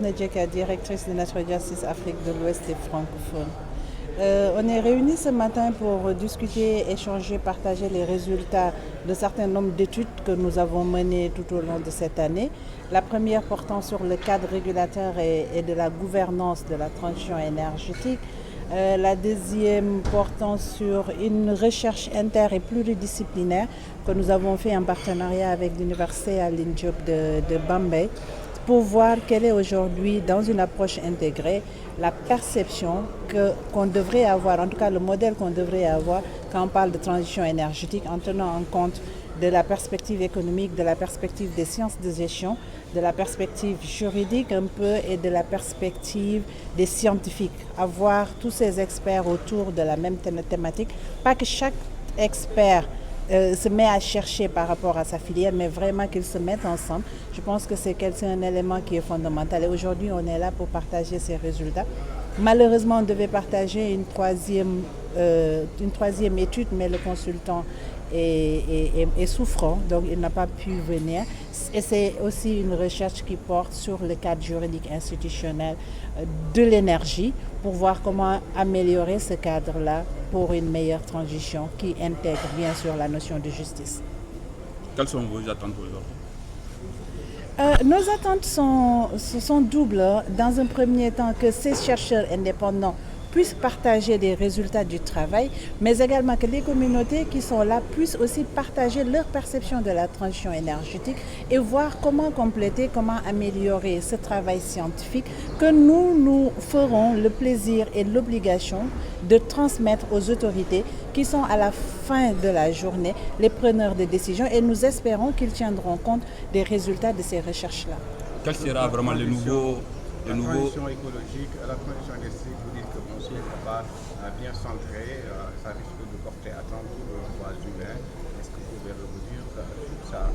Nadjeka, directrice de Natural Justice Afrique de l'Ouest et francophone. On est réunis ce matin pour discuter, échanger, partager les résultats d'un certain nombre d'études que nous avons menées tout au long de cette année. La première portant sur le cadre régulateur et de la gouvernance de la transition énergétique. La deuxième portant sur une recherche inter et pluridisciplinaire que nous avons fait en partenariat avec l'Université Alioune Diop de Bambey, pour voir quelle est aujourd'hui, dans une approche intégrée, la perception qu'on devrait avoir, en tout cas le modèle qu'on devrait avoir quand on parle de transition énergétique, en tenant en compte de la perspective économique, de la perspective des sciences de gestion, de la perspective juridique un peu et de la perspective des scientifiques. Avoir tous ces experts autour de la même thématique, pas que chaque expert se met à chercher par rapport à sa filière, mais vraiment qu'ils se mettent ensemble. Je pense que c'est un élément qui est fondamental. Et aujourd'hui, on est là pour partager ces résultats. Malheureusement, on devait partager une troisième étude, mais le consultant est souffrant, donc il n'a pas pu venir. Et c'est aussi une recherche qui porte sur le cadre juridique institutionnel de l'énergie pour voir comment améliorer ce cadre-là pour une meilleure transition qui intègre bien sûr la notion de justice. Quelles sont vos attentes aujourd'hui? Nos attentes sont doubles. Dans un premier temps, que ces chercheurs indépendants puissent partager des résultats du travail, mais également que les communautés qui sont là puissent aussi partager leur perception de la transition énergétique et voir comment compléter, comment améliorer ce travail scientifique que nous ferons le plaisir et l'obligation de transmettre aux autorités qui sont à la fin de la journée les preneurs de décisions, et nous espérons qu'ils tiendront compte des résultats de ces recherches-là. Quel sera vraiment le nouveau... La transition écologique, la transition énergétique, vous dites que vous n'êtes pas bien centré, ça risque de porter atteinte aux droits humains. Est-ce que vous pouvez revenir sur ça?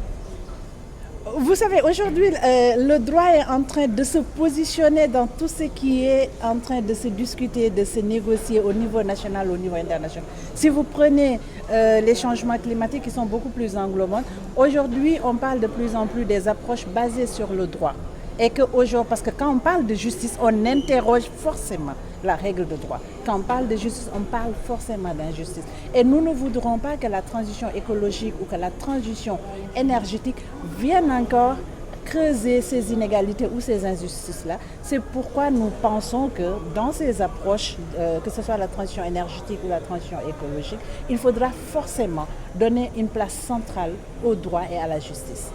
Vous savez, aujourd'hui, le droit est en train de se positionner dans tout ce qui est en train de se discuter, de se négocier au niveau national, au niveau international. Si vous prenez les changements climatiques qui sont beaucoup plus englobants, aujourd'hui, on parle de plus en plus des approches basées sur le droit. Et qu'aujourd'hui, parce que quand on parle de justice, on interroge forcément la règle de droit. Quand on parle de justice, on parle forcément d'injustice. Et nous ne voudrons pas que la transition écologique ou que la transition énergétique vienne encore creuser ces inégalités ou ces injustices-là. C'est pourquoi nous pensons que dans ces approches, que ce soit la transition énergétique ou la transition écologique, il faudra forcément donner une place centrale au droit et à la justice.